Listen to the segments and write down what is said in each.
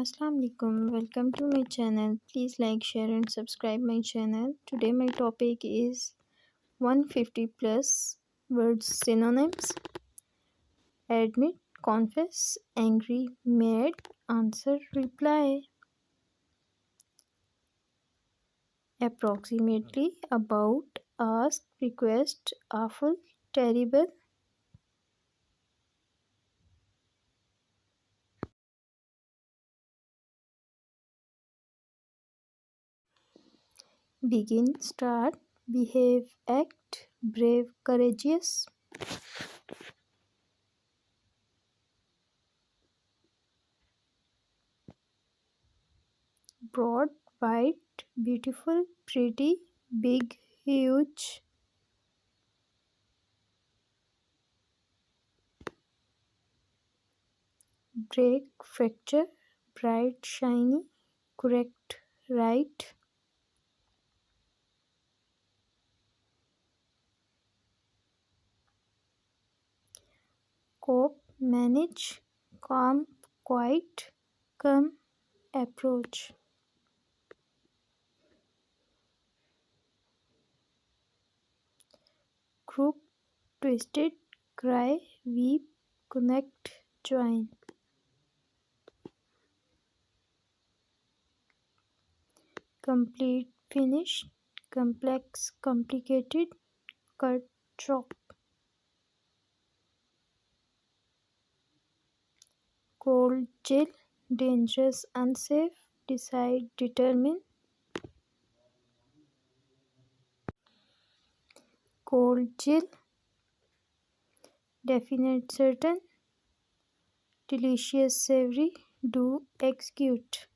Assalamu alaikum. Welcome to my channel. Please like, share and subscribe my channel. Today my topic is 150 plus words synonyms. Admit, confess, angry, mad, answer, reply. Approximately, about, ask, request, awful, terrible. Begin, start, behave, act, brave, courageous. Broad, white, beautiful, pretty, big, huge. Break, fracture, bright, shiny, correct, right. Cope, manage, calm, quiet, come, approach. Crook, twisted, cry, weep, connect, join. Complete, finish, complex, complicated, cut, chop. Cold, chill, dangerous, unsafe, decide, determine. Cold, chill, definite, certain, delicious, savory, do, execute.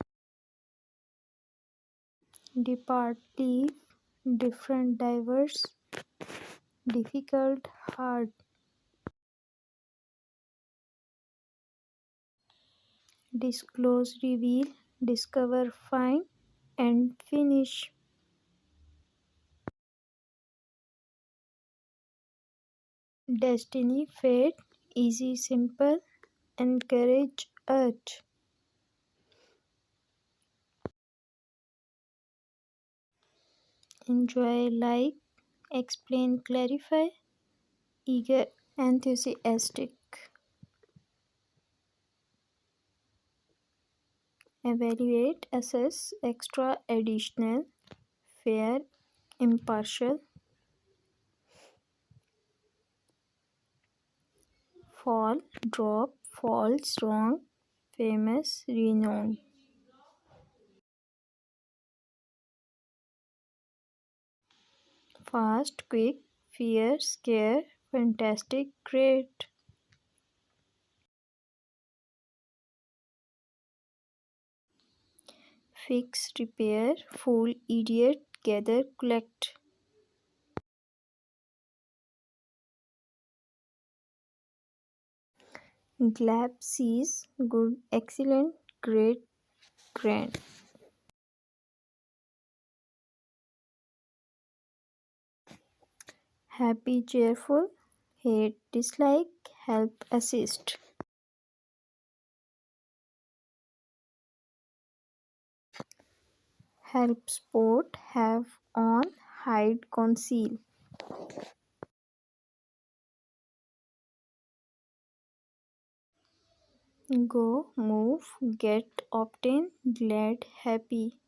Depart, leave, different, diverse, difficult, hard. Disclose, reveal, discover, find, and finish. Destiny, fate, easy, simple, encourage, urge. Enjoy, like, explain, clarify, eager, enthusiastic. Evaluate, assess, extra, additional, fair, impartial. Fall, drop, false, wrong, famous, renowned. Fast, quick, fear, scare, fantastic, great. Fix, repair, fool, idiot, gather, collect. Glad, seize, good, excellent, great, grand. Happy, cheerful, hate, dislike, help, assist. Help, sport, have, on, hide, conceal. Go, move, get, obtain, glad, happy.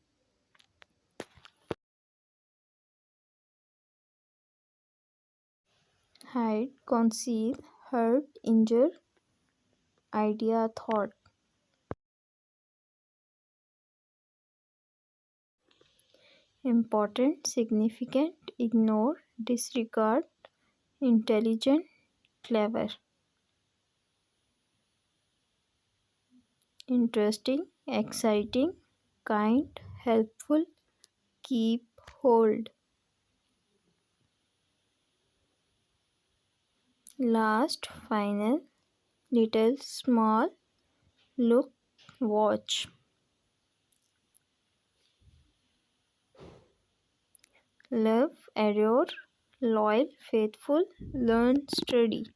Hide, conceal, hurt, injure, idea, thought. Important, significant, ignore, disregard, intelligent, clever. Interesting, exciting, kind, helpful, keep, hold. Last, final, little, small, look, watch. Love, adore, loyal, faithful, learn, study.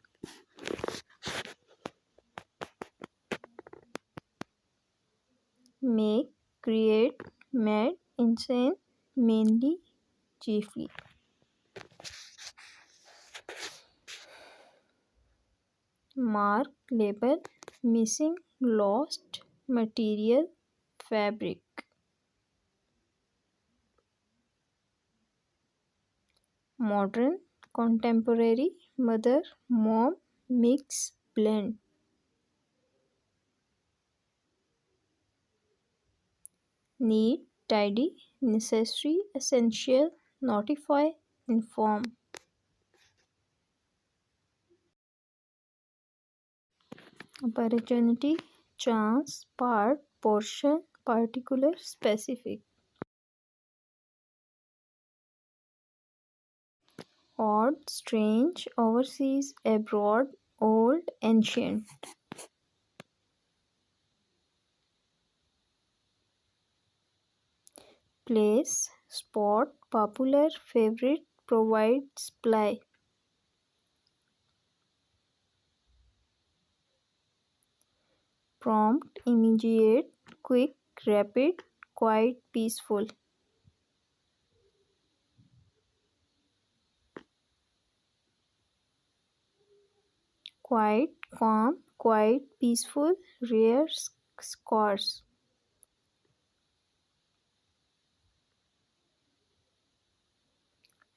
make, create, mad, insane, mainly, chiefly. Mark, label, missing, lost, material, fabric. Modern, contemporary, mother, mom, mix, blend. Need, tidy, necessary, essential, notify, inform. Opportunity, chance, part, portion, particular, specific. Odd, strange, overseas, abroad, old, ancient. Place, spot, popular, favorite, provide, supply. Prompt, immediate, quick, rapid, quiet, peaceful. Quiet, calm, quiet, peaceful, rare, scarce.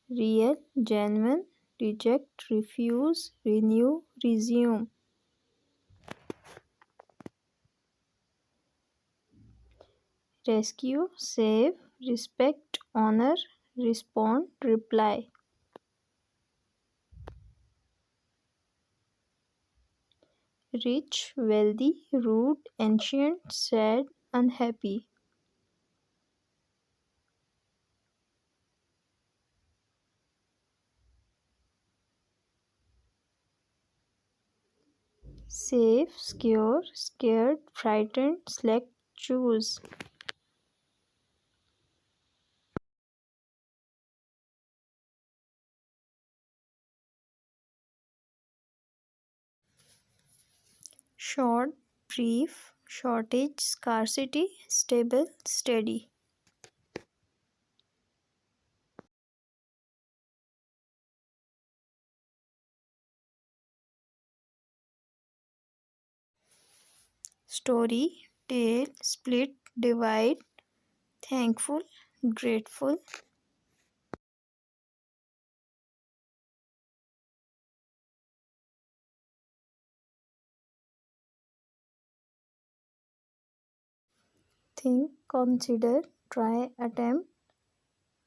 Real, genuine, reject, refuse, renew, resume. Rescue, save, respect, honor, respond, reply. Rich, wealthy, rude, ancient, sad, unhappy. Safe, secure, scared, frightened, select, choose. Short, brief, shortage, scarcity, stable, steady. Story, tale, split, divide, thankful, grateful. Think, consider, try, attempt,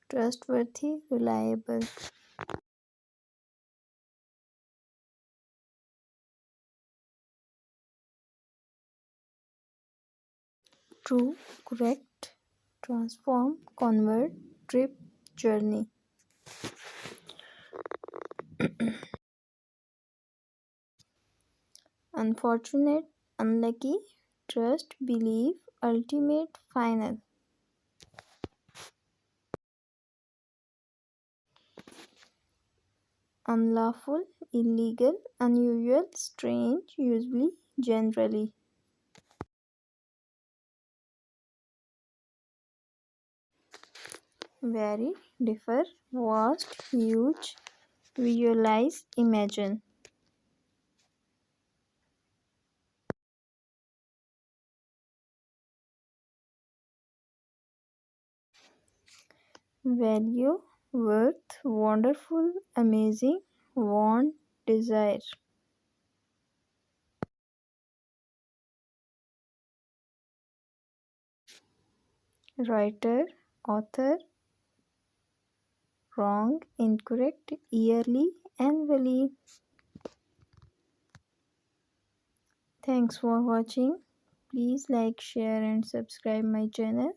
trustworthy, reliable. True, correct, transform, convert, trip, journey. Unfortunate, unlucky, trust, believe, ultimate, final. Unlawful, illegal, unusual, strange, usually, generally. Vary, differ, vast, huge, visualize, imagine. Value, worth, wonderful, amazing, want, desire. Writer, author, wrong, incorrect, yearly, annually. Thanks for watching. Please like, share and subscribe my channel.